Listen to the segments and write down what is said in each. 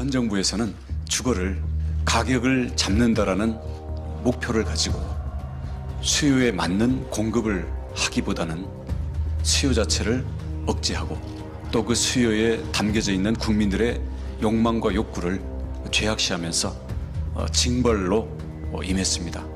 현 정부에서는 주거를 가격을 잡는다라는 목표를 가지고 수요에 맞는 공급을 하기보다는 수요 자체를 억제하고 또 그 수요에 담겨져 있는 국민들의 욕망과 욕구를 죄악시하면서 징벌로 임했습니다.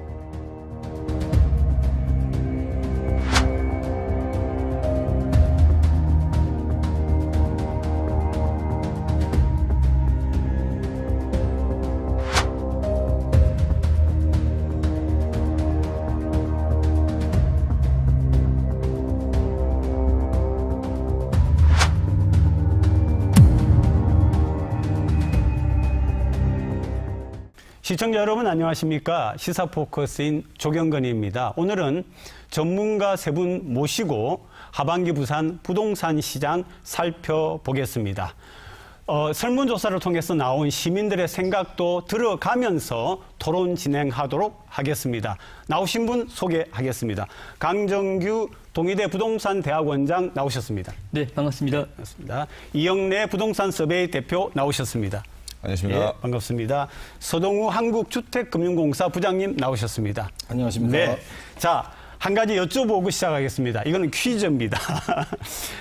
시청자 여러분 안녕하십니까? 시사포커스인 조경건입니다. 오늘은 전문가 세 분 모시고 하반기 부산 부동산 시장 살펴보겠습니다. 설문조사를 통해서 나온 시민들의 생각도 들어가면서 토론 진행하도록 하겠습니다. 나오신 분 소개하겠습니다. 강정규 동의대 부동산 대학원장 나오셨습니다. 네, 반갑습니다. 반갑습니다. 이영래 부동산 서베이 대표 나오셨습니다. 안녕하십니까. 네, 반갑습니다. 서동우 한국주택금융공사 부장님 나오셨습니다. 안녕하십니까. 네. 자, 한 가지 여쭤보고 시작하겠습니다. 이거는 퀴즈입니다.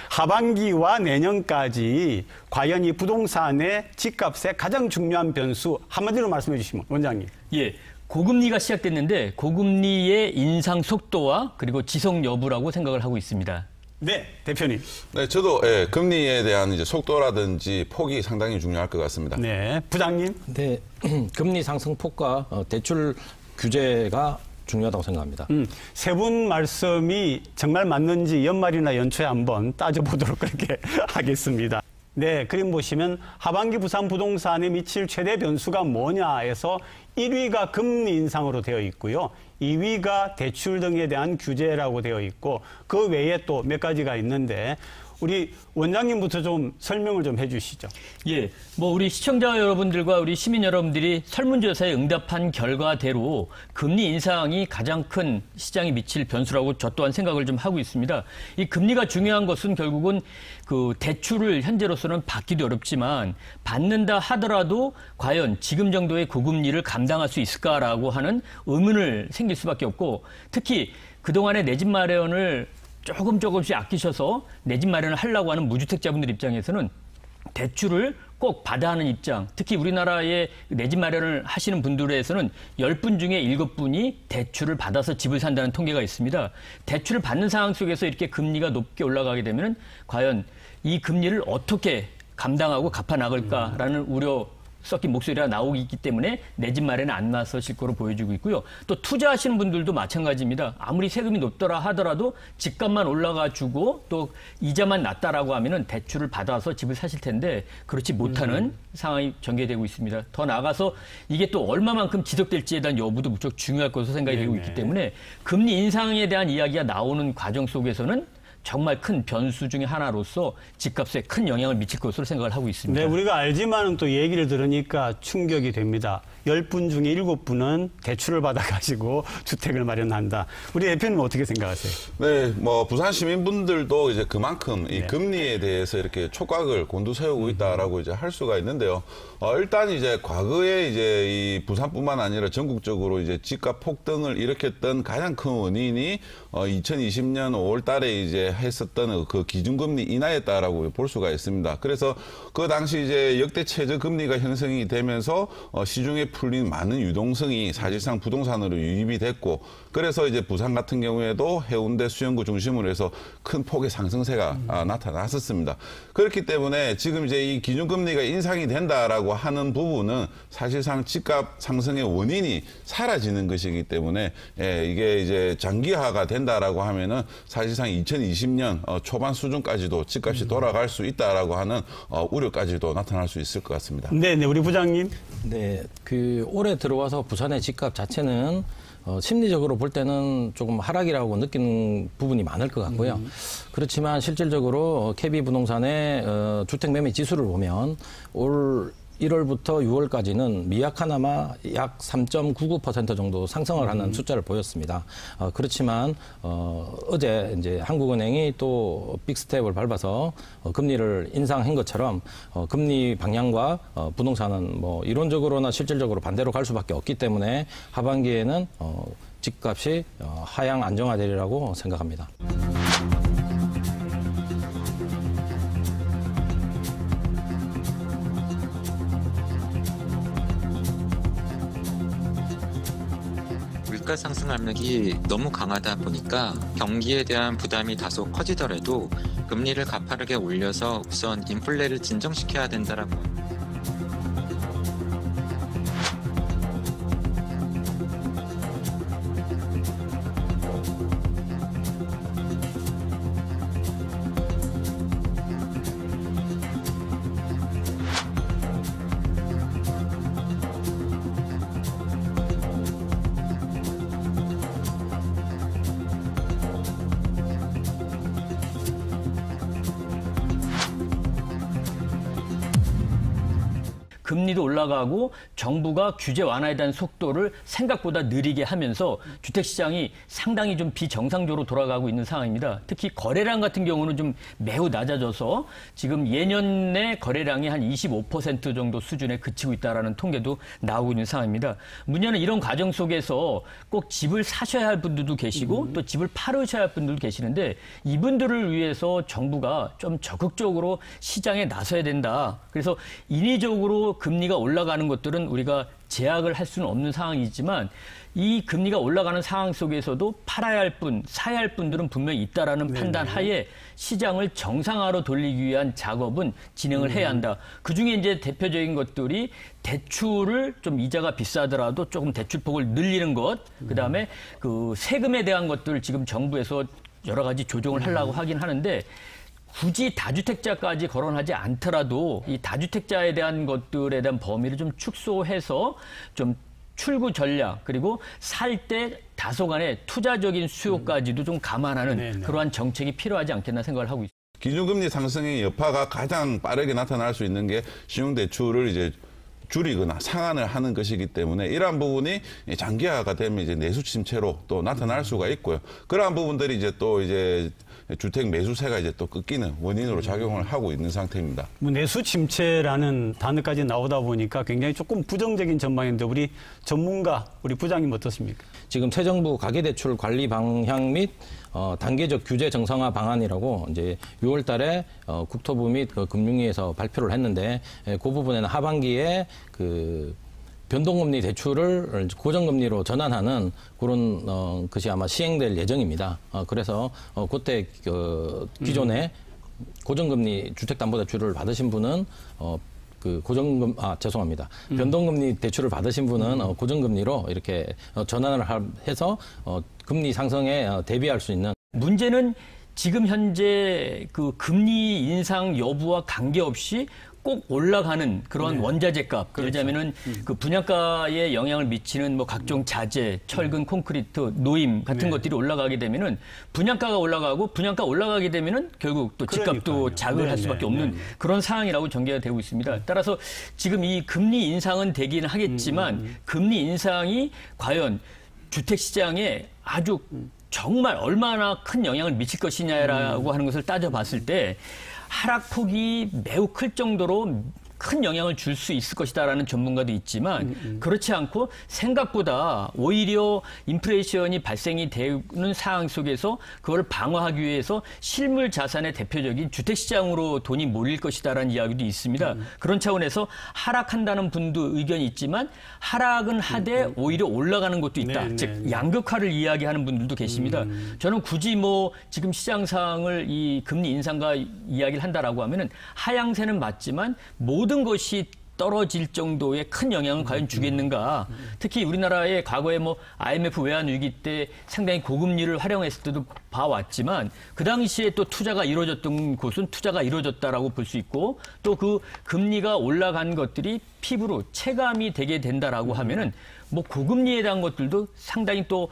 하반기와 내년까지 과연 이 부동산의 집값의 가장 중요한 변수 한마디로 말씀해 주시면 원장님. 예. 고금리가 시작됐는데 고금리의 인상 속도와 그리고 지속 여부라고 생각을 하고 있습니다. 네, 대표님. 네, 저도 금리에 대한 이제 속도라든지 폭이 상당히 중요할 것 같습니다. 네, 부장님. 네, 금리 상승폭과 대출 규제가 중요하다고 생각합니다. 세 분 말씀이 정말 맞는지 연말이나 연초에 한번 따져보도록 그렇게 하겠습니다. 네, 그림 보시면 하반기 부산 부동산에 미칠 최대 변수가 뭐냐에서 1위가 금리 인상으로 되어 있고요. 2위가 대출 등에 대한 규제라고 되어 있고 그 외에 또 몇 가지가 있는데 우리 원장님부터 좀 설명을 좀 해주시죠. 예, 뭐 우리 시청자 여러분들과 우리 시민 여러분들이 설문조사에 응답한 결과대로 금리 인상이 가장 큰 시장에 미칠 변수라고 저 또한 생각을 좀 하고 있습니다. 이 금리가 중요한 것은 결국은 그 대출을 현재로서는 받기도 어렵지만 받는다 하더라도 과연 지금 정도의 고금리를 감당할 수 있을까라고 하는 의문을 생길 수밖에 없고 특히 그동안의 내 집 마련을 조금씩 아끼셔서 내 집 마련을 하려고 하는 무주택자분들 입장에서는 대출을 꼭 받아야 하는 입장, 특히 우리나라의 내 집 마련을 하시는 분들에서는 10분 중에 7분이 대출을 받아서 집을 산다는 통계가 있습니다. 대출을 받는 상황 속에서 이렇게 금리가 높게 올라가게 되면 과연 이 금리를 어떻게 감당하고 갚아 나갈까라는 우려 섞인 목소리가 나오기 있기 때문에 내 집 마련에 안 나서실 거로 보여지고 있고요. 또 투자하시는 분들도 마찬가지입니다. 아무리 세금이 높더라 하더라도 집값만 올라가지고 또 이자만 낮다라고 하면은 대출을 받아서 집을 사실 텐데 그렇지 못하는 상황이 전개되고 있습니다. 더 나아가서 이게 또 얼마만큼 지속될지에 대한 여부도 무척 중요할 것으로 생각이 되고 있기 때문에 금리 인상에 대한 이야기가 나오는 과정 속에서는 정말 큰 변수 중에 하나로서 집값에 큰 영향을 미칠 것으로 생각을 하고 있습니다. 네, 우리가 알지만은 또 얘기를 들으니까 충격이 됩니다. 10분 중에 7분은 대출을 받아가지고 주택을 마련한다. 우리 대표님 어떻게 생각하세요? 네, 뭐 부산 시민분들도 이제 그만큼 이 금리에 대해서 이렇게 촉각을 곤두세우고 있다라고 이제 할 수가 있는데요. 일단 이제 과거에 이제 이 부산뿐만 아니라 전국적으로 이제 집값 폭등을 일으켰던 가장 큰 원인이 2020년 5월달에 이제 했었던 그 기준금리 인하였다라고 볼 수가 있습니다. 그래서 그 당시 이제 역대 최저 금리가 형성이 되면서 시중에 풀린 많은 유동성이 사실상 부동산으로 유입이 됐고 그래서 이제 부산 같은 경우에도 해운대 수영구 중심으로 해서 큰 폭의 상승세가 나타났었습니다. 그렇기 때문에 지금 이제 이 기준금리가 인상이 된다라고 하는 부분은 사실상 집값 상승의 원인이 사라지는 것이기 때문에 이게 이제 장기화가 된다라고 하면은 사실상 2020년 초반 수준까지도 집값이 돌아갈 수 있다라고 하는 우려까지도 나타날 수 있을 것 같습니다. 네, 우리 부장님. 네, 올해 들어와서 부산의 집값 자체는 심리적으로 볼 때는 조금 하락이라고 느끼는 부분이 많을 것 같고요. 그렇지만 실질적으로 KB 부동산의 주택 매매 지수를 보면 올 1월부터 6월까지는 미약하나마 약 3.99% 정도 상승을 하는 숫자를 보였습니다. 그렇지만 어제 이제 한국은행이 또 빅스텝을 밟아서 금리를 인상한 것처럼 금리 방향과 부동산은 뭐 이론적으로나 실질적으로 반대로 갈 수밖에 없기 때문에 하반기에는 집값이 하향 안정화되리라고 생각합니다. 물가 상승 압력이 너무 강하다 보니까 경기에 대한 부담이 다소 커지더라도 금리를 가파르게 올려서 우선 인플레를 진정시켜야 된다라고 합니다. 금리도 올라가고 정부가 규제 완화에 대한 속도를 생각보다 느리게 하면서 주택시장이 상당히 좀 비정상적으로 돌아가고 있는 상황입니다. 특히 거래량 같은 경우는 좀 매우 낮아져서 지금 예년의 거래량이 한 25% 정도 수준에 그치고 있다는 통계도 나오고 있는 상황입니다. 문제는 이런 과정 속에서 꼭 집을 사셔야 할 분들도 계시고 또 집을 팔으셔야 할 분들도 계시는데 이분들을 위해서 정부가 좀 적극적으로 시장에 나서야 된다. 그래서 인위적으로 금리가 올라가는 것들은 우리가 제약을 할 수는 없는 상황이지만 이 금리가 올라가는 상황 속에서도 팔아야 할 분, 사야 할 분들은 분명히 있다라는 판단 하에 시장을 정상화로 돌리기 위한 작업은 진행을 해야 한다. 그중에 이제 대표적인 것들이 대출을 좀 이자가 비싸더라도 조금 대출폭을 늘리는 것, 그다음에 그 세금에 대한 것들 지금 정부에서 여러 가지 조정을 하려고 하긴 하는데 굳이 다주택자까지 거론하지 않더라도 이 다주택자에 대한 것들에 대한 범위를 좀 축소해서 좀 출구 전략 그리고 살 때 다소간의 투자적인 수요까지도 좀 감안하는 그러한 정책이 필요하지 않겠나 생각을 하고 있습니다. 기준금리 상승의 여파가 가장 빠르게 나타날 수 있는 게 신용대출을 이제 줄이거나 상한을 하는 것이기 때문에 이러한 부분이 장기화가 되면 이제 내수 침체로 또 나타날 수가 있고요. 그러한 부분들이 이제 또 이제 주택 매수세가 이제 또 끊기는 원인으로 작용을 하고 있는 상태입니다. 뭐 내수 침체라는 단어까지 나오다 보니까 굉장히 조금 부정적인 전망인데 우리 전문가, 우리 부장님 어떻습니까? 지금 새 정부 가계대출 관리 방향 및 단계적 규제 정상화 방안이라고 이제 6월 달에 국토부 및 그 금융위에서 발표를 했는데 그 부분에는 하반기에 그 변동금리 대출을 고정금리로 전환하는 그런 것이 아마 시행될 예정입니다. 그래서 그때 기존에 고정금리 주택담보대출을 받으신 분은 그 죄송합니다. 변동금리 대출을 받으신 분은 고정금리로 이렇게 전환을 해서 금리 상승에 대비할 수 있는. 문제는 지금 현재 그 금리 인상 여부와 관계없이 꼭 올라가는 그런 원자재 값, 예를 들자면은 그 분양가에 영향을 미치는 뭐 각종 자재, 철근, 콘크리트, 노임 같은 것들이 올라가게 되면은 분양가가 올라가고 분양가 올라가게 되면은 결국 또 집값도 자극을 할 수밖에 없는 그런 상황이라고 전개가 되고 있습니다. 따라서 지금 이 금리 인상은 되긴 하겠지만 금리 인상이 과연 주택 시장에 아주 정말 얼마나 큰 영향을 미칠 것이냐라고 하는 것을 따져봤을 때 하락폭이 매우 클 정도로 큰 영향을 줄 수 있을 것이다라는 전문가도 있지만 그렇지 않고 생각보다 오히려 인플레이션이 발생이 되는 상황 속에서 그걸 방어하기 위해서 실물 자산의 대표적인 주택시장으로 돈이 몰릴 것이다라는 이야기도 있습니다. 그런 차원에서 하락한다는 분도 의견이 있지만 하락은 하되 오히려 올라가는 것도 있다. 즉 양극화를 이야기하는 분들도 계십니다. 저는 굳이 뭐 지금 시장 상황을 이 금리 인상과 이야기를 한다라고 하면은 하향세는 맞지만 모든 것이 떨어질 정도의 큰 영향을 과연 주겠는가. 특히 우리나라의 과거에 뭐 IMF 외환 위기 때 상당히 고금리를 활용했을 때도 봐왔지만 그 당시에 또 투자가 이루어졌던 곳은 투자가 이루어졌다라고 볼 수 있고 또 그 금리가 올라간 것들이 피부로 체감이 되게 된다라고 하면은 뭐 고금리에 대한 것들도 상당히 또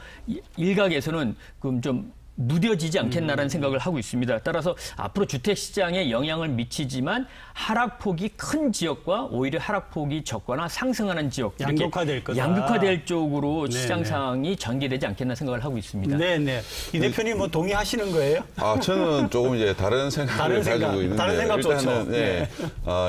일각에서는 좀 무뎌지지 않겠나라는 생각을 하고 있습니다. 따라서 앞으로 주택 시장에 영향을 미치지만 하락폭이 큰 지역과 오히려 하락폭이 적거나 상승하는 지역 이렇게 양극화될 거다. 양극화될 쪽으로 네네. 시장 상황이 전개되지 않겠나 생각을 하고 있습니다. 네네. 이 대표님 뭐 동의하시는 거예요? 저는 조금 이제 다른 생각을 가지고 있는데 다른 생각 좋죠.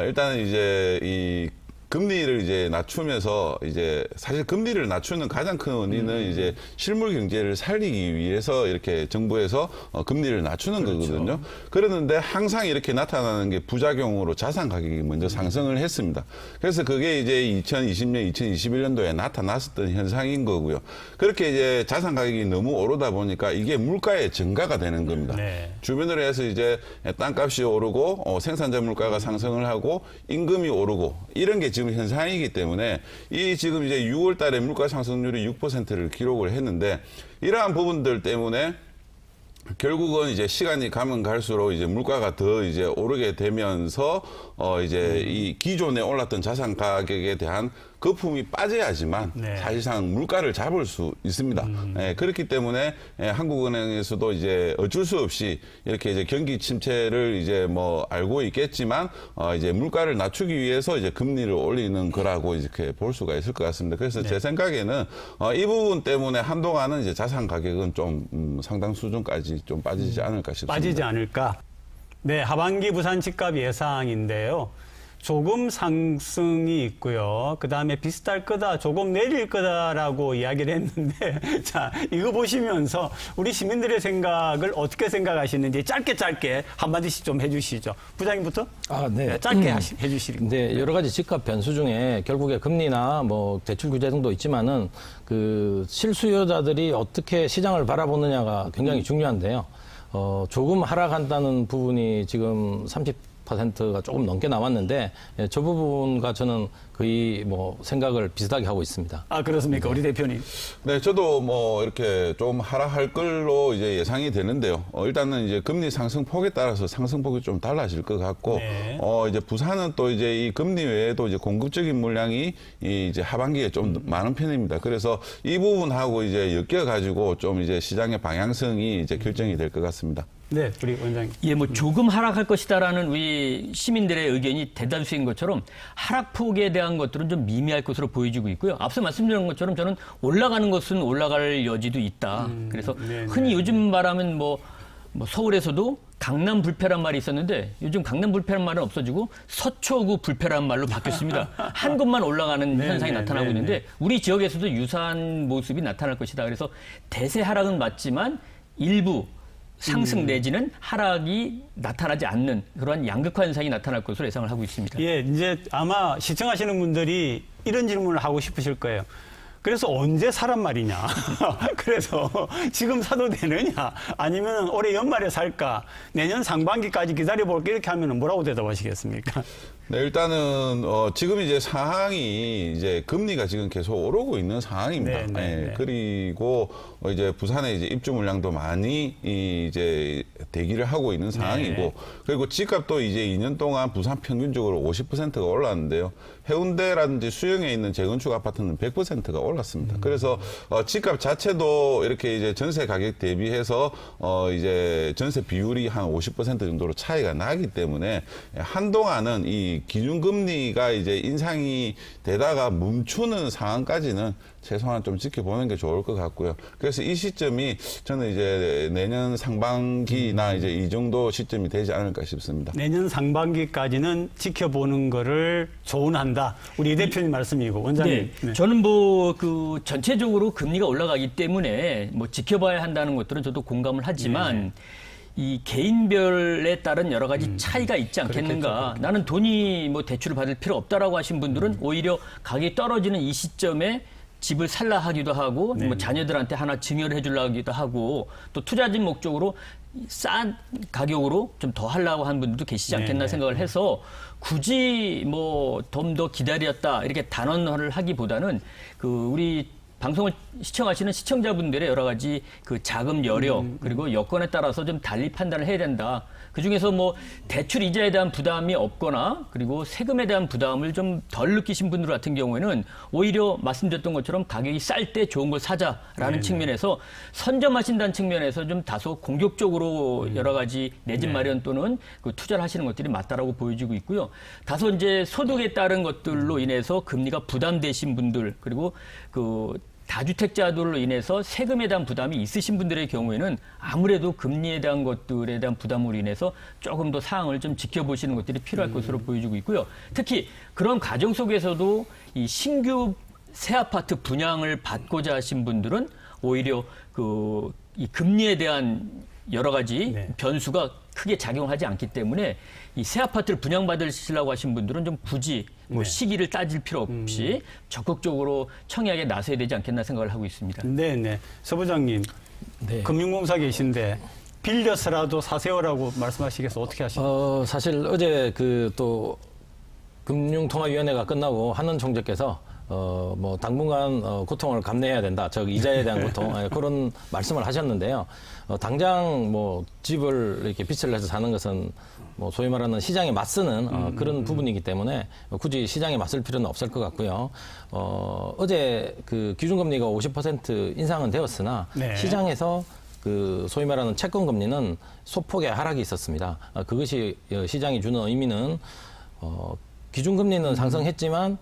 일단은 이제 이 금리를 이제 낮추면서 이제 사실 금리를 낮추는 가장 큰 원인은 이제 실물 경제를 살리기 위해서 이렇게 정부에서 금리를 낮추는 거거든요. 그러는데 항상 이렇게 나타나는 게 부작용으로 자산 가격이 먼저 상승을 했습니다. 그래서 그게 이제 2020년, 2021년도에 나타났었던 현상인 거고요. 그렇게 이제 자산 가격이 너무 오르다 보니까 이게 물가의 증가가 되는 겁니다. 네. 주변으로 해서 이제 땅값이 오르고 생산자 물가가 상승을 하고 임금이 오르고 이런 게 지금 현상이기 때문에 이 지금 이제 6월 달에 물가 상승률이 6%를 기록을 했는데 이러한 부분들 때문에 결국은 이제 시간이 가면 갈수록 이제 물가가 더 이제 오르게 되면서 이제 이 기존에 올랐던 자산 가격에 대한 거품이 빠져야지만 네. 사실상 물가를 잡을 수 있습니다. 그렇기 때문에 한국은행에서도 이제 어쩔 수 없이 이렇게 이제 경기 침체를 이제 뭐 알고 있겠지만 이제 물가를 낮추기 위해서 이제 금리를 올리는 거라고 이렇게 볼 수가 있을 것 같습니다. 그래서 제 생각에는 이 부분 때문에 한동안은 이제 자산 가격은 좀 상당 수준까지 좀 빠지지 않을까 싶습니다. 빠지지 않을까? 네, 하반기 부산 집값 예상인데요. 조금 상승이 있고요. 그다음에 비슷할 거다, 조금 내릴 거다라고 이야기를 했는데 자, 이거 보시면서 우리 시민들의 생각을 어떻게 생각하시는지 짧게 한마디씩 좀 해주시죠. 부장님부터? 네. 짧게 해주시리고. 네, 여러 가지 집값 변수 중에 결국에 금리나 뭐 대출 규제 등도 있지만은 그 실수요자들이 어떻게 시장을 바라보느냐가 굉장히 중요한데요. 조금 하락한다는 부분이 지금 30%가 조금 넘게 나왔는데 저 부분과 저는 거의 뭐 생각을 비슷하게 하고 있습니다. 아, 그렇습니까? 우리 대표님. 네, 저도 뭐 이렇게 좀 하락할 걸로 이제 예상이 되는데요. 일단은 이제 금리 상승폭에 따라서 상승폭이 좀 달라질 것 같고, 네. 이제 부산은 또 이제 이 금리 외에도 이제 공급적인 물량이 이제 하반기에 좀 많은 편입니다. 그래서 이 부분하고 이제 엮여가지고 좀 이제 시장의 방향성이 이제 결정이 될 것 같습니다. 네, 우리 원장님. 예, 뭐 조금 하락할 것이다라는 우리 시민들의 의견이 대다수인 것처럼 하락폭에 대한 것들은 좀 미미할 것으로 보여지고 있고요. 앞서 말씀드린 것처럼 저는 올라가는 것은 올라갈 여지도 있다. 그래서 네네. 흔히 요즘 말하면 뭐 서울에서도 강남 불패란 말이 있었는데 요즘 강남 불패란 말은 없어지고 서초구 불패란 말로 바뀌었습니다. 한 곳만 올라가는 네, 현상이 네, 나타나고 네, 있는데 우리 지역에서도 유사한 모습이 나타날 것이다. 그래서 대세 하락은 맞지만 일부 상승 내지는 하락이 나타나지 않는 그러한 양극화 현상이 나타날 것으로 예상을 하고 있습니다. 예, 이제 아마 시청하시는 분들이 이런 질문을 하고 싶으실 거예요. 그래서 언제 사란 말이냐? 그래서 지금 사도 되느냐? 아니면 올해 연말에 살까? 내년 상반기까지 기다려볼게 이렇게 하면 뭐라고 대답하시겠습니까? 네, 일단은 지금 이제 상황이 이제 금리가 지금 계속 오르고 있는 상황입니다. 네. 그리고 이제 부산에 이제 입주 물량도 많이 이제 대기를 하고 있는 상황이고, 네. 그리고 집값도 이제 2년 동안 부산 평균적으로 50%가 올랐는데요. 해운대라든지 수영에 있는 재건축 아파트는 100%가 올랐습니다. 그래서 집값 자체도 이렇게 이제 전세 가격 대비해서 이제 전세 비율이 한 50% 정도로 차이가 나기 때문에 한동안은 이 기준금리가 이제 인상이 되다가 멈추는 상황까지는 최소한 좀 지켜보는 게 좋을 것 같고요. 그래서 이 시점이 저는 이제 내년 상반기나 이제 이 정도 시점이 되지 않을까 싶습니다. 내년 상반기까지는 지켜보는 거를 조언한다. 우리 이 대표님 말씀이고 원장님. 네. 저는 뭐 그 전체적으로 금리가 올라가기 때문에 뭐 지켜봐야 한다는 것들은 저도 공감을 하지만 이 개인별에 따른 여러 가지 차이가 있지 않겠는가. 그렇겠죠. 나는 돈이 뭐 대출을 받을 필요 없다라고 하신 분들은 오히려 가격이 떨어지는 이 시점에 집을 살라 하기도 하고 뭐 자녀들한테 하나 증여를 해주려 하기도 하고 또 투자진 목적으로 싼 가격으로 좀 더 하려고 하는 분들도 계시지 않겠나 생각을 해서 굳이 뭐 좀 더 기다렸다 이렇게 단언을 하기보다는 그 우리 방송을 시청하시는 시청자분들의 여러 가지 그 자금 여력 그리고 여건에 따라서 좀 달리 판단을 해야 된다. 그중에서 뭐 대출 이자에 대한 부담이 없거나 그리고 세금에 대한 부담을 좀 덜 느끼신 분들 같은 경우에는 오히려 말씀드렸던 것처럼 가격이 쌀 때 좋은 걸 사자라는 측면에서 선점하신다는 측면에서 좀 다소 공격적으로 여러 가지 내 집 마련 또는 그 투자를 하시는 것들이 맞다라고 보여지고 있고요. 다소 이제 소득에 따른 것들로 인해서 금리가 부담되신 분들 그리고 그 다주택자들로 인해서 세금에 대한 부담이 있으신 분들의 경우에는 아무래도 금리에 대한 것들에 대한 부담으로 인해서 조금 더 사항을 좀 지켜보시는 것들이 필요할 것으로 보여지고 있고요. 특히 그런 과정 속에서도 이 신규 새 아파트 분양을 받고자 하신 분들은 오히려 그 이 금리에 대한 여러 가지 변수가 크게 작용하지 않기 때문에 이 새 아파트를 분양받으시려고 하신 분들은 좀 굳이 뭐 시기를 따질 필요 없이 적극적으로 청약에 나서야 되지 않겠나 생각을 하고 있습니다. 네네. 서 부장님, 네. 금융공사 계신데 빌려서라도 사세요라고 말씀하시겠어요? 어떻게 하십니까? 사실 어제 그 또 금융통화위원회가 끝나고 한원 총재께서 뭐 당분간 고통을 감내해야 된다. 즉 이자에 대한 고통 그런 말씀을 하셨는데요. 당장 뭐 집을 이렇게 빚을 내서 사는 것은 뭐 소위 말하는 시장에 맞서는 그런 부분이기 때문에 굳이 시장에 맞설 필요는 없을 것 같고요. 어제 그 기준금리가 50% 인상은 되었으나 시장에서 그 소위 말하는 채권 금리는 소폭의 하락이 있었습니다. 그것이 시장이 주는 의미는 기준금리는 상승했지만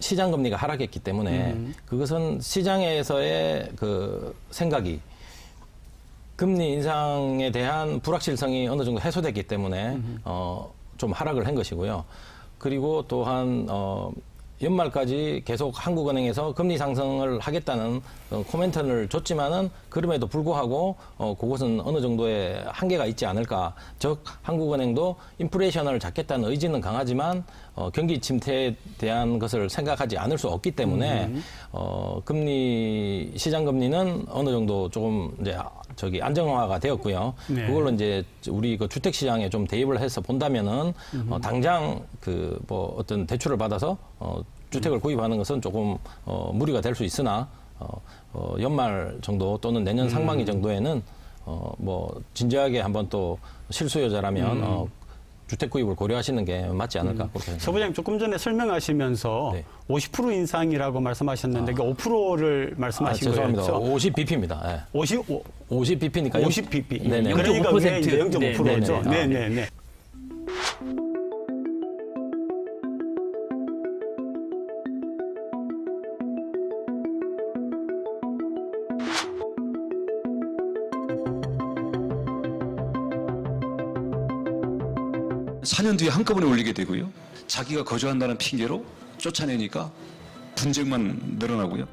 시장 금리가 하락했기 때문에 그것은 시장에서의 그 생각이 금리 인상에 대한 불확실성이 어느 정도 해소됐기 때문에 좀 하락을 한 것이고요. 그리고 또한 연말까지 계속 한국은행에서 금리 상승을 하겠다는 코멘트를 줬지만은 그럼에도 불구하고 그것은 어느 정도의 한계가 있지 않을까. 즉 한국은행도 인플레이션을 잡겠다는 의지는 강하지만 경기 침체에 대한 것을 생각하지 않을 수 없기 때문에 금리 시장 금리는 어느 정도 조금 이제 안정화가 되었고요. 그걸로 이제 우리 그 주택 시장에 좀 대입을 해서 본다면은 당장 그 뭐 어떤 대출을 받아서 주택을 구입하는 것은 조금 무리가 될 수 있으나 연말 정도 또는 내년 상반기 정도에는 뭐 진지하게 한번 또 실수요자라면 주택 구입을 고려하시는 게 맞지 않을까 그렇게 생각합니다. 서 부장님 조금 전에 설명하시면서 50% 인상이라고 말씀하셨는데 5%를 말씀하신 거예요. 죄송합니다. 50bp입니다. 네. 50bp니까 50bp. 네네. 그러니까 0.5%. 이제 0.5%죠. 네네네. 사 년 뒤에 한꺼번에 올리게 되고요. 자기가 거주한다는 핑계로 쫓아내니까 분쟁만 늘어나고요.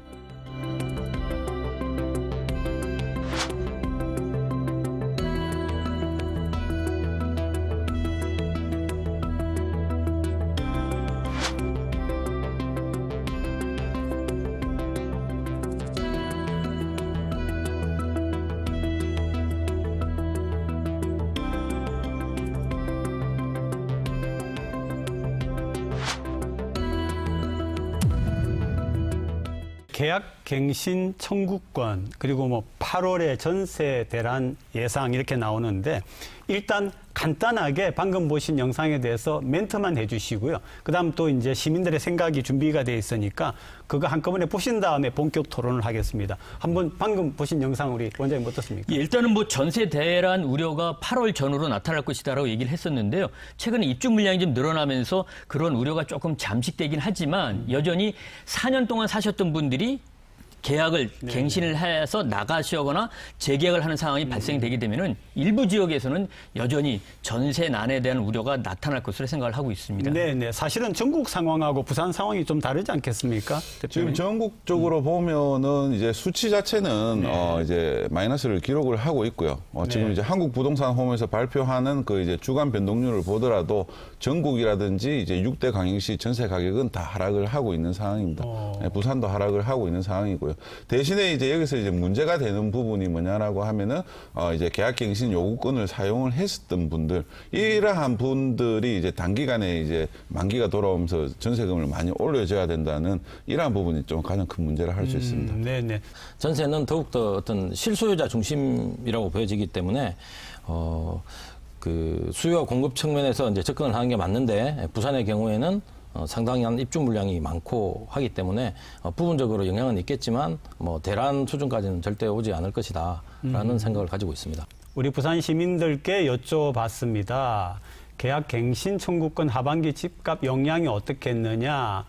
계약 갱신 청구권 그리고 뭐 8월에 전세 대란 예상 이렇게 나오는데 일단 간단하게 방금 보신 영상에 대해서 멘트만 해주시고요. 그다음 또 이제 시민들의 생각이 준비가 돼 있으니까 그거 한꺼번에 보신 다음에 본격 토론을 하겠습니다. 한번 방금 보신 영상 우리 원장님 어떻습니까? 예, 일단은 뭐 전세 대란 우려가 8월 전후로 나타날 것이다라고 얘기를 했었는데요. 최근에 입주 물량이 좀 늘어나면서 그런 우려가 조금 잠식되긴 하지만 여전히 4년 동안 사셨던 분들이 계약을 갱신을 해서 나가시거나 재계약을 하는 상황이 발생되게 되면은 일부 지역에서는 여전히 전세난에 대한 우려가 나타날 것으로 생각을 하고 있습니다. 네네. 사실은 전국 상황하고 부산 상황이 좀 다르지 않겠습니까? 지금 전국적으로 보면은 이제 수치 자체는 이제 마이너스를 기록을 하고 있고요. 지금 이제 한국부동산홈에서 발표하는 그 이제 주간 변동률을 보더라도 전국이라든지 이제 6대 강행시 전세 가격은 다 하락을 하고 있는 상황입니다. 부산도 하락을 하고 있는 상황이고요. 대신에 이제 여기서 이제 문제가 되는 부분이 뭐냐라고 하면은 이제 계약갱신 요구권을 사용을 했었던 분들, 이러한 분들이 이제 단기간에 이제 만기가 돌아오면서 전세금을 많이 올려줘야 된다는 이러한 부분이 좀 가장 큰 문제라 할 수 있습니다. 네네. 전세는 더욱더 어떤 실소유자 중심이라고 보여지기 때문에 그 수요와 공급 측면에서 이제 접근을 하는 게 맞는데, 부산의 경우에는 상당한 입주 물량이 많고 하기 때문에 부분적으로 영향은 있겠지만 뭐 대란 수준까지는 절대 오지 않을 것이다라는 생각을 가지고 있습니다. 우리 부산 시민들께 여쭤봤습니다. 계약 갱신 청구권 하반기 집값 영향이 어떻겠느냐.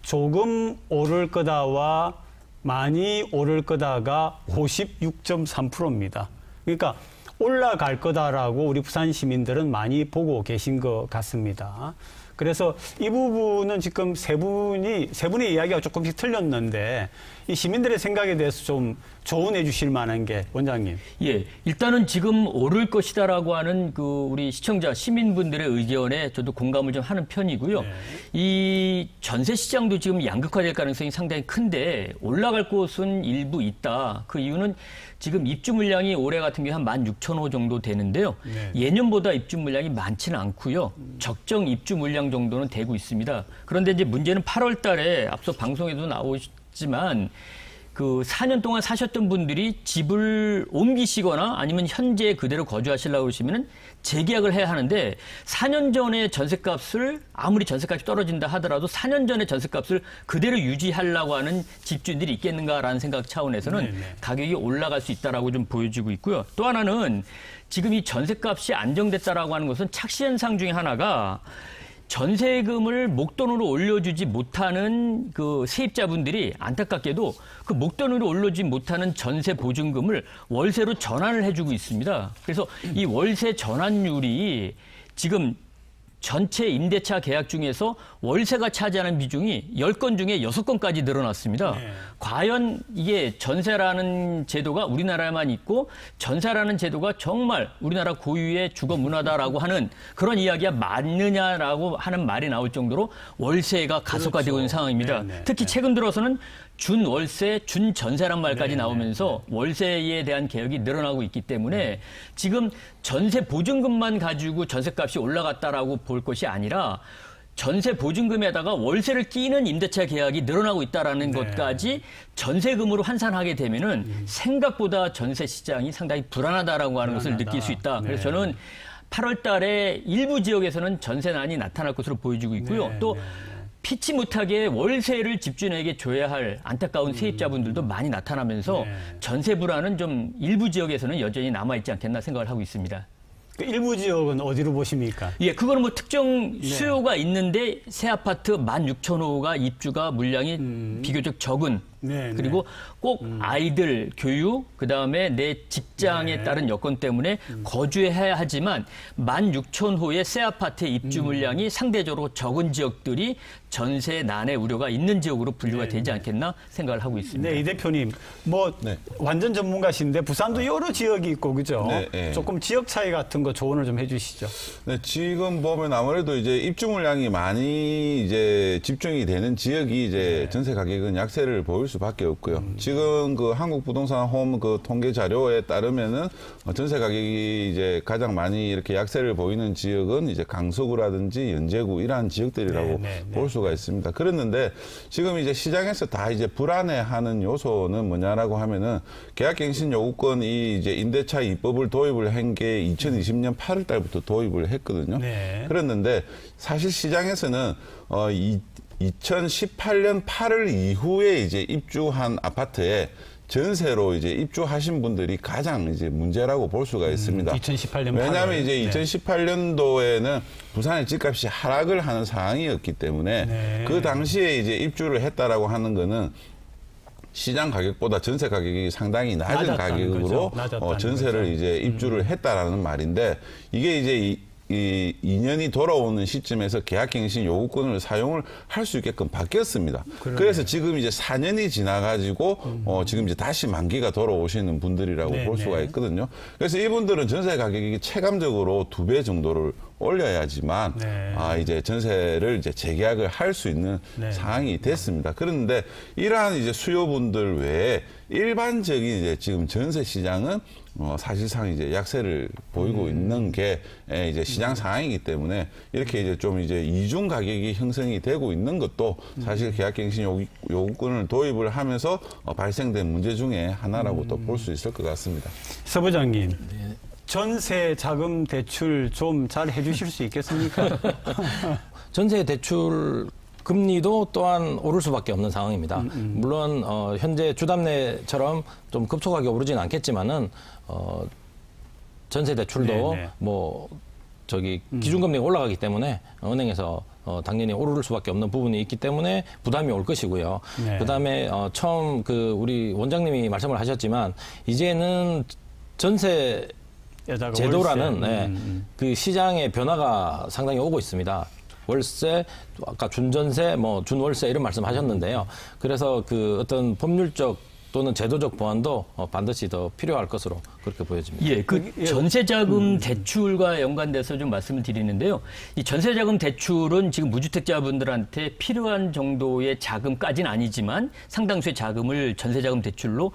조금 오를 거다와 많이 오를 거다가 56.3%입니다. 그러니까 올라갈 거다라고 우리 부산 시민들은 많이 보고 계신 것 같습니다. 그래서 이 부분은 지금 세 분의 이야기가 조금씩 틀렸는데, 이 시민들의 생각에 대해서 좀 조언해 주실 만한 게, 원장님. 예, 일단은 지금 오를 것이다라고 하는 그 우리 시청자, 시민분들의 의견에 저도 공감을 좀 하는 편이고요. 네. 이 전세 시장도 지금 양극화될 가능성이 상당히 큰데 올라갈 곳은 일부 있다. 그 이유는 지금 입주 물량이 올해 같은 경우에 한 16,000호 정도 되는데요. 네. 예년보다 입주 물량이 많지는 않고요. 적정 입주 물량 정도는 되고 있습니다. 그런데 이제 문제는 8월 달에 앞서 방송에도 나오셨지만 그 4년 동안 사셨던 분들이 집을 옮기시거나 아니면 현재 그대로 거주하시려고 하시면은 재계약을 해야 하는데, 4년 전에 전셋값을 아무리 전셋값이 떨어진다 하더라도 4년 전에 전셋값을 그대로 유지하려고 하는 집주인들이 있겠는가라는 생각 차원에서는 네네. 가격이 올라갈 수 있다라고 좀 보여지고 있고요. 또 하나는 지금 이 전셋값이 안정됐다라고 하는 것은 착시 현상 중에 하나가, 전세금을 목돈으로 올려주지 못하는 그 세입자분들이 안타깝게도 그 목돈으로 올려주지 못하는 전세 보증금을 월세로 전환을 해주고 있습니다. 그래서 이 월세 전환율이 지금 전체 임대차 계약 중에서 월세가 차지하는 비중이 10건 중에 6건까지 늘어났습니다. 네. 과연 이게 전세라는 제도가 우리나라에만 있고 전세라는 제도가 정말 우리나라 고유의 주거 문화다라고 하는 그런 이야기가 맞느냐라고 하는 말이 나올 정도로 월세가 가속화되고 있는 상황입니다. 네, 네, 특히 최근 들어서는 준월세, 준전세란 말까지 나오면서 월세에 대한 개혁이 늘어나고 있기 때문에 지금 전세 보증금만 가지고 전세값이 올라갔다라고 볼 것이 아니라 전세 보증금에다가 월세를 끼는 임대차 계약이 늘어나고 있다라는 것까지 전세금으로 환산하게 되면은 생각보다 전세 시장이 상당히 불안하다라고 하는 것을 느낄 수 있다. 네. 그래서 저는 8월 달에 일부 지역에서는 전세난이 나타날 것으로 보여지고 있고요. 네, 또 네, 피치 못하게 월세를 집주인에게 줘야 할 안타까운 세입자분들도 많이 나타나면서 네. 전세 불안은 좀 일부 지역에서는 여전히 남아있지 않겠나 생각을 하고 있습니다. 그 일부 지역은 어디로 보십니까? 예, 그거는 뭐 특정 수요가 있는데 새 아파트 16,000호가 입주가 물량이 비교적 적은 네, 그리고 꼭 아이들 교육, 그다음에 내 직장에 따른 여건 때문에 거주해야 하지만 16,000호의 새 아파트의 입주 물량이 상대적으로 적은 지역들이 전세난의 우려가 있는 지역으로 분류가 되지 않겠나 생각을 하고 있습니다. 네, 이 대표님, 뭐 네. 완전 전문가신데 부산도 여러 지역이 있고 그죠? 네, 네. 조금 지역 차이 같은 거 조언을 좀 해주시죠. 네, 지금 보면 아무래도 이제 입주 물량이 많이 이제 집중이 되는 지역이 이제 전세 가격은 약세를 보일 수밖에 없고요. 지금 그 한국부동산 홈 그 통계 자료에 따르면은 전세 가격이 이제 가장 많이 이렇게 약세를 보이는 지역은 이제 강서구라든지 연제구 이러한 지역들이라고 볼 수가 있습니다. 그랬는데 지금 이제 시장에서 다 이제 불안해하는 요소는 뭐냐라고 하면은 계약갱신 요구권이 이제 임대차 입법을 도입을 한 게 2020년 8월 달부터 도입을 했거든요. 네. 그랬는데 사실 시장에서는 2018년 8월 이후에 이제 입주한 아파트에 전세로 이제 입주하신 분들이 가장 이제 문제라고 볼 수가 있습니다. 2018년 8월. 왜냐하면 이제 2018년도에는 부산의 집값이 하락을 하는 상황이었기 때문에 그 당시에 이제 입주를 했다라고 하는 거는 시장 가격보다 전세 가격이 상당히 낮은 낮았다는 가격으로 거죠. 낮았다는 전세를 거죠. 이제 입주를 했다라는 말인데 이게 이제 이 2년이 돌아오는 시점에서 계약갱신 요구권을 사용을 할 수 있게끔 바뀌었습니다. 그래서 지금 이제 4년이 지나가지고 지금 이제 다시 만기가 돌아오시는 분들이라고 네, 볼 수가 네. 있거든요. 그래서 이분들은 전세 가격이 체감적으로 2배 정도를 올려야지만 네. 이제 전세를 이제 재계약을 할 수 있는 네. 상황이 됐습니다. 그런데 이러한 이제 수요분들 외에 일반적인 이제 지금 전세 시장은 사실상 이제 약세를 보이고 있는 게 이제 시장 상황이기 때문에 이렇게 이제 좀 이제 이중 가격이 형성이 되고 있는 것도 사실 계약갱신 요구권을 도입을 하면서 발생된 문제 중에 하나라고 또 볼 수 있을 것 같습니다. 서 부장님, 전세 자금 대출 좀 잘 해주실 수 있겠습니까? 전세 대출 금리도 또한 오를 수밖에 없는 상황입니다. 물론 현재 주담내처럼 좀 급속하게 오르지는 않겠지만은 전세 대출도 네네. 뭐 저기 기준금리가 올라가기 때문에 은행에서 당연히 오를 수밖에 없는 부분이 있기 때문에 부담이 올 것이고요. 네. 그다음에 처음 그 우리 원장님이 말씀을 하셨지만 이제는 전세 여자가 제도라는 월세. 그 시장의 변화가 상당히 오고 있습니다. 월세, 아까 준전세, 뭐 준월세 이런 말씀하셨는데요. 그래서 그 어떤 법률적 또는 제도적 보완도 반드시 더 필요할 것으로 그렇게 보여집니다. 예, 그 전세자금 대출과 연관돼서 좀 말씀을 드리는데요. 이 전세자금 대출은 지금 무주택자분들한테 필요한 정도의 자금까지는 아니지만 상당수의 자금을 전세자금 대출로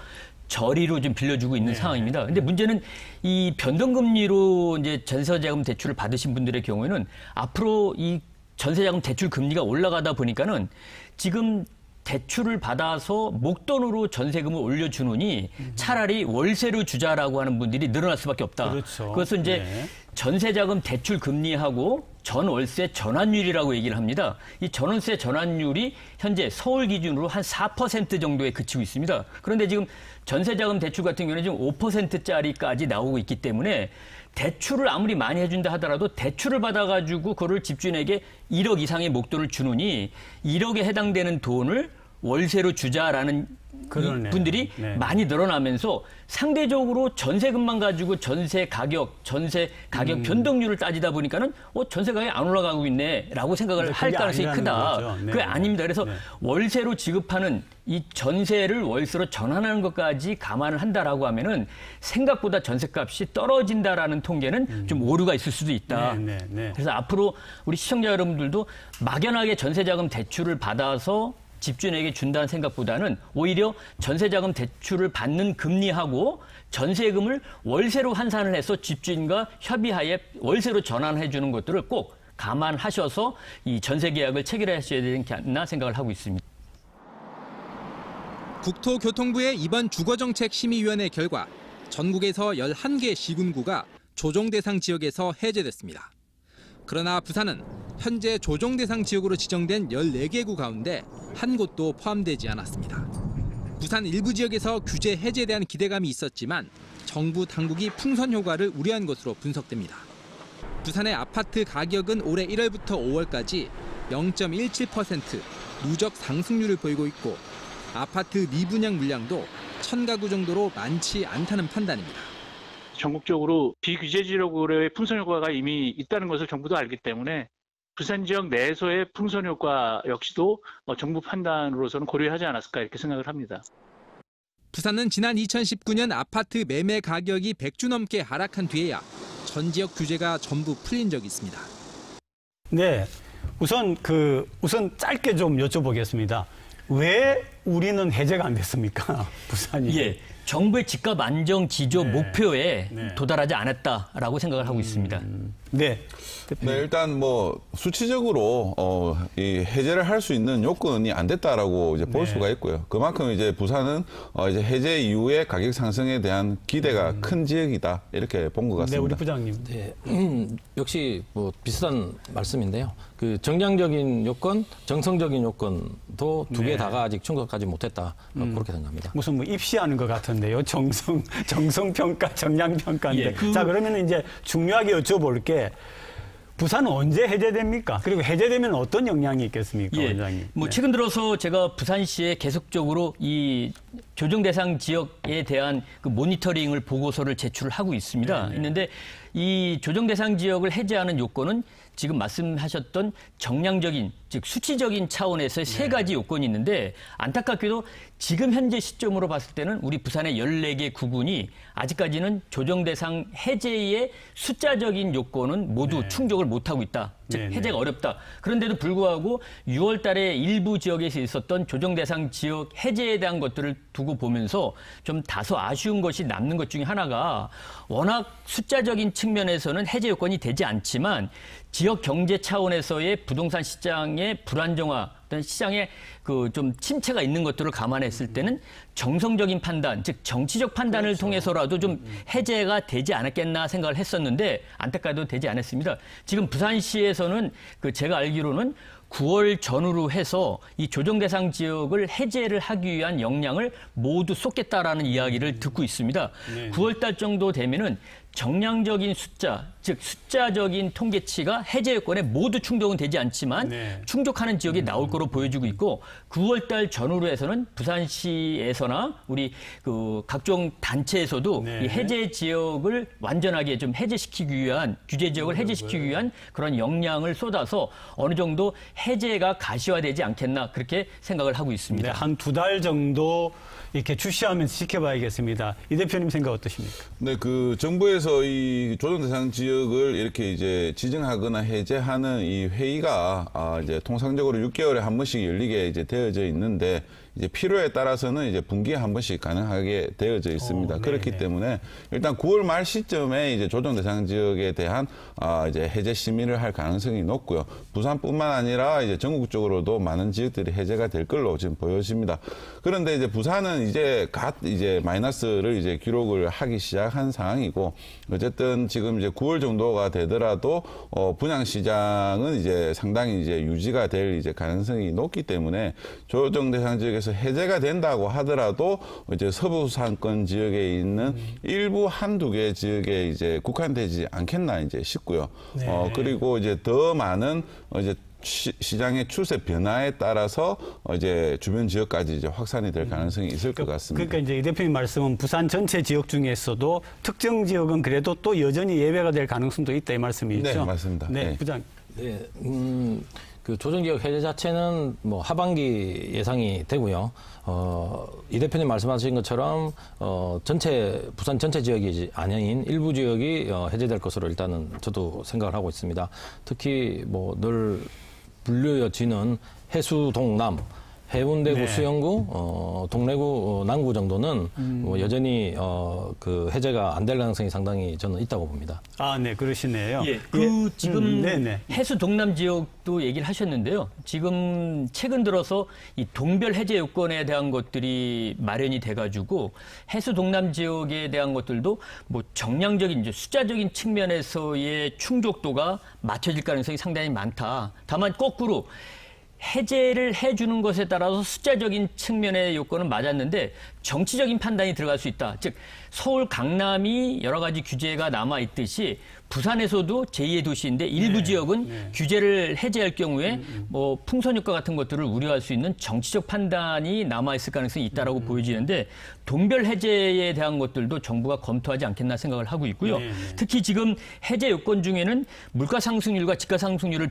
저리로 좀 빌려주고 있는 상황입니다. 근데 문제는 이 변동금리로 이제 전세자금 대출을 받으신 분들의 경우에는 앞으로 이 전세자금 대출 금리가 올라가다 보니까는 지금 대출을 받아서 목돈으로 전세금을 올려주느니 차라리 월세로 주자라고 하는 분들이 늘어날 수밖에 없다. 그렇죠. 그것은 이제 네. 전세자금 대출 금리하고 전월세 전환율이라고 얘기를 합니다. 이 전월세 전환율이 현재 서울 기준으로 한 4% 정도에 그치고 있습니다. 그런데 지금 전세자금 대출 같은 경우는 지금 5%짜리까지 나오고 있기 때문에 대출을 아무리 많이 해준다 하더라도 대출을 받아가지고 그거를 집주인에게 1억 이상의 목돈을 주느니 1억에 해당되는 돈을 월세로 주자라는 그러네요. 분들이 네. 많이 늘어나면서 상대적으로 전세금만 가지고 전세 가격 변동률을 따지다 보니까는 전세 가격이 안 올라가고 있네라고 생각을 근데 할 그게 가능성이 아니라는 크다. 거죠. 네. 그게 아닙니다. 그래서 네. 월세로 지급하는 이 전세를 월세로 전환하는 것까지 감안을 한다라고 하면은 생각보다 전세값이 떨어진다라는 통계는 좀 오류가 있을 수도 있다. 네. 그래서 앞으로 우리 시청자 여러분들도 막연하게 전세자금 대출을 받아서 집주인에게 준다는 생각보다는 오히려 전세자금 대출을 받는 금리하고 전세금을 월세로 환산을 해서 집주인과 협의하에 월세로 전환해 주는 것들을 꼭 감안하셔서 이 전세 계약을 체결하셔야 되지 않나 생각을 하고 있습니다. 국토교통부의 이번 주거정책심의위원회 결과 전국에서 11개 시군구가 조정대상 지역에서 해제됐습니다. 그러나 부산은 현재 조정대상 지역으로 지정된 14개 구 가운데 한 곳도 포함되지 않았습니다. 부산 일부 지역에서 규제 해제에 대한 기대감이 있었지만 정부 당국이 풍선 효과를 우려한 것으로 분석됩니다. 부산의 아파트 가격은 올해 1월부터 5월까지 0.17% 누적 상승률을 보이고 있고 아파트 미분양 물량도 1000가구 정도로 많지 않다는 판단입니다. 전국적으로 비규제 지역으로의 풍선 효과가 이미 있다는 것을 정부도 알기 때문에 부산 지역 내에서의 풍선 효과 역시도 정부 판단으로서는 고려하지 않았을까 이렇게 생각을 합니다. 부산은 지난 2019년 아파트 매매 가격이 100주 넘게 하락한 뒤에야 전 지역 규제가 전부 풀린 적이 있습니다. 네. 우선 짧게 좀 여쭤보겠습니다. 왜 우리는 해제가 안 됐습니까? 부산이. 예. 정부의 집값 안정 지조 네. 목표에 네. 도달하지 않았다라고 생각을 하고 있습니다. 네. 네, 일단 뭐 수치적으로 이 해제를 할 수 있는 요건이 안 됐다라고 이제 볼 네. 수가 있고요. 그만큼 이제 부산은 이제 해제 이후에 가격 상승에 대한 기대가 큰 지역이다 이렇게 본 것 네, 같습니다. 우리 부장님. 네, 역시 뭐 비슷한 말씀인데요. 그 정량적인 요건, 정성적인 요건도 두 개 네. 다가 아직 충족하지 못했다. 그렇게 생각합니다. 무슨 뭐 입시하는 것 같은데요. 정성평가, 정량평가인데. 예, 자, 그러면 이제 중요하게 여쭤볼 게 부산은 언제 해제됩니까? 그리고 해제되면 어떤 영향이 있겠습니까, 원장님? 뭐 네. 최근 들어서 제가 부산시에 계속적으로 이 조정 대상 지역에 대한 그 모니터링을 보고서를 제출을 하고 있습니다. 있는데 이 조정 대상 지역을 해제하는 요건은 지금 말씀하셨던 정량적인, 즉 수치적인 차원에서의 세 가지 요건이 있는데 안타깝게도 지금 현재 시점으로 봤을 때는 우리 부산의 14개 구군이 아직까지는 조정 대상 해제의 숫자적인 요건은 모두 충족을 못하고 있다. 즉 해제가 어렵다. 그런데도 불구하고 6월 달에 일부 지역에서 있었던 조정 대상 지역 해제에 대한 것들을 두고 보면서 좀 다소 아쉬운 것이 남는 것 중에 하나가 워낙 숫자적인 측면에서는 해제 요건이 되지 않지만 지역 경제 차원에서의 부동산 시장의 불안정화, 어떤 시장에 그 좀 침체가 있는 것들을 감안했을 때는 정성적인 판단, 즉 정치적 판단을 통해서라도 좀 해제가 되지 않았겠나 생각을 했었는데 안타깝게도 되지 않았습니다. 지금 부산시에서는 그 제가 알기로는 9월 전후로 해서 이 조정 대상 지역을 해제를 하기 위한 역량을 모두 쏟겠다라는 이야기를 듣고 있습니다. 9월 달 정도 되면은 정량적인 숫자, 즉 숫자적인 통계치가 해제 요건에 모두 충족은 되지 않지만 충족하는 지역이 나올 거로 보여지고 있고 9월 달 전후로 해서는 부산시에서나 우리 그 각종 단체에서도 이 해제 지역을 완전하게 좀 해제시키기 위한 규제 지역을 해제시키기 위한 그런 역량을 쏟아서 어느 정도 해제가 가시화되지 않겠나 그렇게 생각을 하고 있습니다. 네, 한 2달 정도 이렇게 주시하면서 지켜봐야겠습니다. 이 대표님 생각 어떠십니까? 네, 그 정부에서 이 조정 대상 지역을 이렇게 이제 지정하거나 해제하는 이 회의가 이제 통상적으로 6개월에 한 번씩 열리게 이제 되어져 있는데 이제 필요에 따라서는 이제 분기에 한 번씩 가능하게 되어져 있습니다. 그렇기 때문에 일단 9월 말 시점에 이제 조정 대상 지역에 대한 이제 해제 심의를 할 가능성이 높고요. 부산뿐만 아니라 이제 전국적으로도 많은 지역들이 해제가 될 걸로 지금 보여집니다. 그런데 이제 부산은 이제 이제 마이너스를 이제 기록을 하기 시작한 상황이고 어쨌든 지금 이제 9월 정도가 되더라도 분양 시장은 이제 상당히 이제 유지가 될 이제 가능성이 높기 때문에 조정 대상 지역에서 해제가 된다고 하더라도 이제 서부 상권 지역에 있는 일부 한두 개 지역에 이제 국한되지 않겠나 이제 싶고요. 그리고 이제 더 많은 이제 시장의 추세 변화에 따라서 이제 주변 지역까지 이제 확산이 될 가능성이 있을 것 같습니다. 그러니까 이제 이 대표님 말씀은 부산 전체 지역 중에서도 특정 지역은 그래도 또 여전히 예외가 될 가능성도 있다 이 말씀이죠. 네, 맞습니다. 네, 부장. 네, 그 조정지역 해제 자체는 뭐 하반기 예상이 되고요. 이 대표님 말씀하신 것처럼 부산 전체 지역이 아닌 일부 지역이 해제될 것으로 일단은 저도 생각을 하고 있습니다. 특히 뭐 늘 불려지는 해수동남, 해운대구 수영구, 동래구 남구 정도는 뭐 여전히 그 해제가 안 될 가능성이 상당히 저는 있다고 봅니다. 네, 그러시네요. 예, 지금 해수 동남 지역도 얘기를 하셨는데요. 지금 최근 들어서 이 동별 해제 요건에 대한 것들이 마련이 돼가지고 해수 동남 지역에 대한 것들도 뭐 정량적인 이제 숫자적인 측면에서의 충족도가 맞춰질 가능성이 상당히 많다. 다만 거꾸로 해제를 해주는 것에 따라서 숫자적인 측면의 요건은 맞았는데 정치적인 판단이 들어갈 수 있다. 즉 서울 강남이 여러 가지 규제가 남아 있듯이 부산에서도 제2의 도시인데 일부 지역은 규제를 해제할 경우에 뭐 풍선 효과 같은 것들을 우려할 수 있는 정치적 판단이 남아 있을 가능성이 있다라고 보여지는데 동별 해제에 대한 것들도 정부가 검토하지 않겠나 생각을 하고 있고요. 특히 지금 해제 요건 중에는 물가 상승률과 집가 상승률을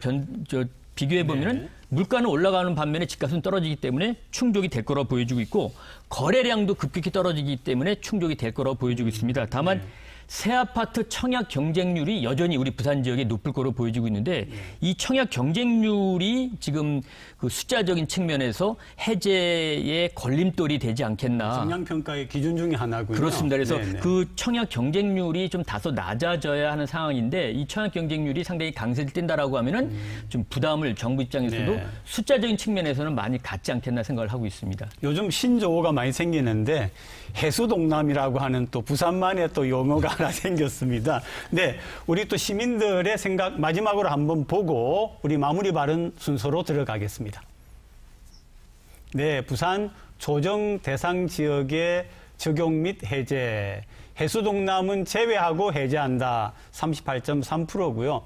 비교해보면은 물가는 올라가는 반면에 집값은 떨어지기 때문에 충족이 될 거라고 보여지고 있고 거래량도 급격히 떨어지기 때문에 충족이 될 거라고 보여지고 있습니다. 다만 새 아파트 청약 경쟁률이 여전히 우리 부산 지역에 높을 거로 보여지고 있는데 이 청약 경쟁률이 지금 그 숫자적인 측면에서 해제의 걸림돌이 되지 않겠나. 정량평가의 기준 중에 하나고요. 그렇습니다. 그래서 그 청약 경쟁률이 좀 다소 낮아져야 하는 상황인데 이 청약 경쟁률이 상당히 강세를 띈다라고 하면은 좀 부담을 정부 입장에서도 숫자적인 측면에서는 많이 갖지 않겠나 생각을 하고 있습니다. 요즘 신조어가 많이 생기는데 해수동남이라고 하는 또 부산만의 또 용어가 하나 생겼습니다. 네, 우리 또 시민들의 생각 마지막으로 한번 보고 우리 마무리 발언 순서로 들어가겠습니다. 네, 부산 조정 대상 지역의 적용 및 해제. 해수동남은 제외하고 해제한다. 38.3%고요.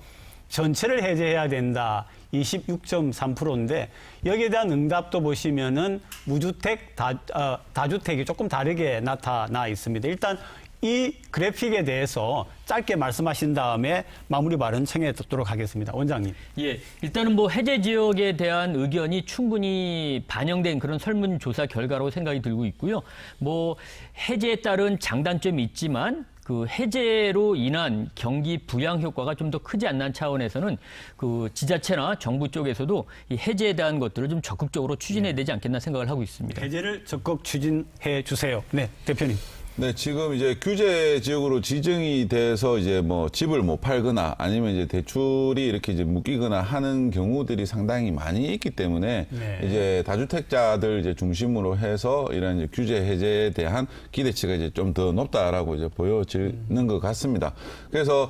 전체를 해제해야 된다. 26.3%인데 여기에 대한 응답도 보시면은 무주택, 다주택이 조금 다르게 나타나 있습니다. 일단 이 그래픽에 대해서 짧게 말씀하신 다음에 마무리 발언 청해 듣도록 하겠습니다. 원장님. 예, 일단은 뭐 해제 지역에 대한 의견이 충분히 반영된 그런 설문조사 결과라고 생각이 들고 있고요. 뭐 해제에 따른 장단점이 있지만 그 해제로 인한 경기 부양 효과가 좀 더 크지 않는 차원에서는 그 지자체나 정부 쪽에서도 이 해제에 대한 것들을 좀 적극적으로 추진해야 되지 않겠나 생각을 하고 있습니다. 해제를 적극 추진해 주세요. 네, 대표님. 네, 지금 이제 규제 지역으로 지정이 돼서 이제 뭐 집을 못 팔거나 아니면 이제 대출이 이렇게 이제 묶이거나 하는 경우들이 상당히 많이 있기 때문에 네. 이제 다주택자들 이제 중심으로 해서 이런 이제 규제 해제에 대한 기대치가 이제 좀 더 높다라고 이제 보여지는 것 같습니다. 그래서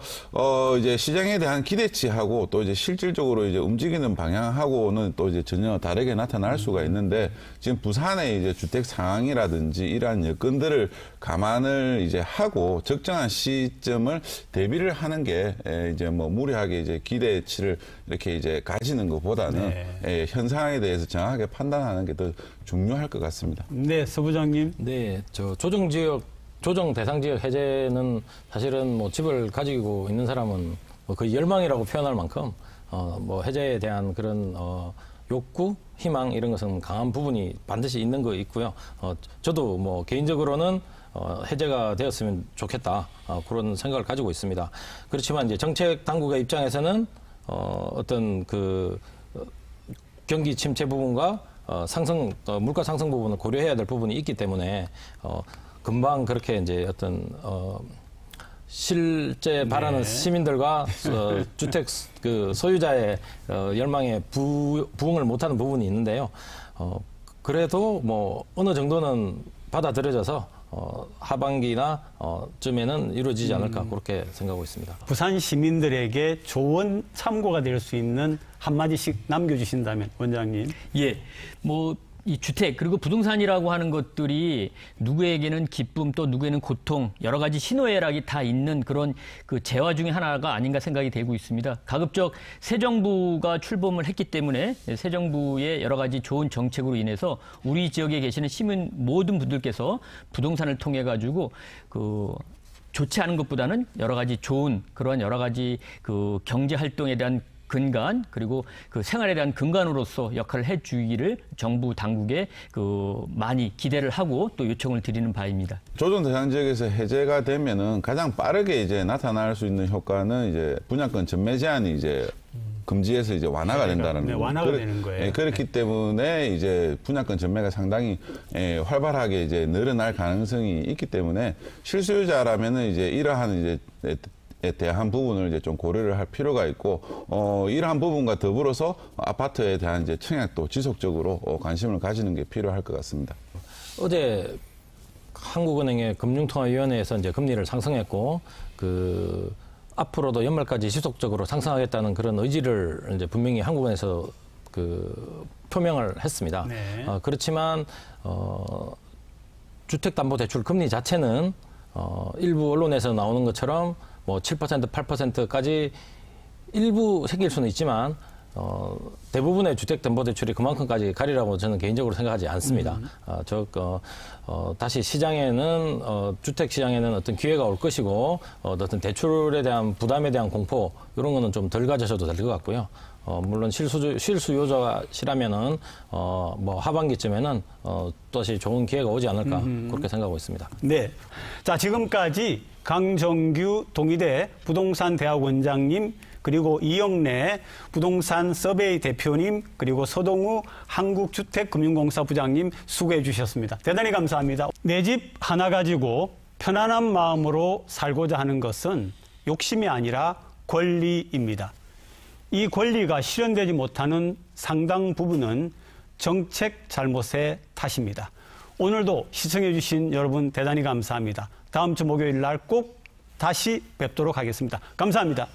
이제 시장에 대한 기대치하고 또 이제 실질적으로 이제 움직이는 방향하고는 또 이제 전혀 다르게 나타날 수가 있는데 지금 부산의 이제 주택 상황이라든지 이러한 여건들을 감안을 이제 하고 적정한 시점을 대비를 하는 게 이제 뭐 무리하게 이제 기대치를 이렇게 이제 가지는 것보다는 현 상황에 대해서 정확하게 판단하는 게 더 중요할 것 같습니다. 네, 서 부장님. 네, 저 조정 대상 지역 해제는 사실은 뭐 집을 가지고 있는 사람은 뭐 거의 열망이라고 표현할 만큼 뭐 해제에 대한 그런 욕구, 희망 이런 것은 강한 부분이 반드시 있는 거 있고요. 저도 뭐 개인적으로는 해제가 되었으면 좋겠다 그런 생각을 가지고 있습니다. 그렇지만 이제 정책 당국의 입장에서는 어떤 그 경기 침체 부분과 물가 상승 부분을 고려해야 될 부분이 있기 때문에 금방 그렇게 이제 어떤 실제 바라는 시민들과 주택 그 소유자의 열망에 부응을 못하는 부분이 있는데요. 그래도 뭐 어느 정도는 받아들여져서 하반기나 쯤에는 이루어지지 않을까 그렇게 생각하고 있습니다. 부산 시민들에게 좋은 참고가 될 수 있는 한마디씩 남겨주신다면 원장님. 예, 뭐 이 주택 그리고 부동산이라고 하는 것들이 누구에게는 기쁨 또 누구에게는 고통 여러 가지 희노애락이 다 있는 그런 그 재화 중에 하나가 아닌가 생각이 되고 있습니다. 가급적 새 정부가 출범을 했기 때문에 새 정부의 여러 가지 좋은 정책으로 인해서 우리 지역에 계시는 시민 모든 분들께서 부동산을 통해 가지고 그 좋지 않은 것보다는 여러 가지 좋은 그런 여러 가지 그 경제 활동에 대한 근간 그리고 그 생활에 대한 근간으로서 역할을 해주기를 정부 당국에 그 많이 기대를 하고 또 요청을 드리는 바입니다. 조정 대상 지역에서 해제가 되면은 가장 빠르게 이제 나타날 수 있는 효과는 이제 분양권 전매 제한이 이제 금지해서 이제 완화가 된다는 네, 완화가 되는 거예요. 그렇기 때문에 이제 분양권 전매가 상당히 활발하게 이제 늘어날 가능성이 있기 때문에 실소유자라면은 이제 이러한 이제 에 대한 부분을 이제 좀 고려를 할 필요가 있고 이러한 부분과 더불어서 아파트에 대한 이제 청약도 지속적으로 관심을 가지는 게 필요할 것 같습니다. 어제 한국은행의 금융통화위원회에서 이제 금리를 상승했고 그 앞으로도 연말까지 지속적으로 상승하겠다는 그런 의지를 이제 분명히 한국은행에서 그 표명을 했습니다. 네. 그렇지만 주택담보대출 금리 자체는 일부 언론에서 나오는 것처럼 뭐 7%, 8%까지 일부 생길 수는 있지만 대부분의 주택담보대출이 그만큼까지 가리라고 저는 개인적으로 생각하지 않습니다. 다시 시장에는 주택 시장에는 어떤 기회가 올 것이고 어떤 대출에 대한 부담에 대한 공포 이런 거는 좀 덜 가져셔도 될 것 같고요. 물론 실수요자시라면은 뭐 하반기쯤에는 또다시 좋은 기회가 오지 않을까 그렇게 생각하고 있습니다. 네, 자 지금까지 강정규 동의대 부동산 대학원장님 그리고 이영래 부동산 서베이 대표님 그리고 서동우 한국주택금융공사 부장님 수고해 주셨습니다. 대단히 감사합니다. 내 집 하나 가지고 편안한 마음으로 살고자 하는 것은 욕심이 아니라 권리입니다. 이 권리가 실현되지 못하는 상당 부분은 정책 잘못의 탓입니다. 오늘도 시청해 주신 여러분 대단히 감사합니다. 다음 주 목요일 날 꼭 다시 뵙도록 하겠습니다. 감사합니다.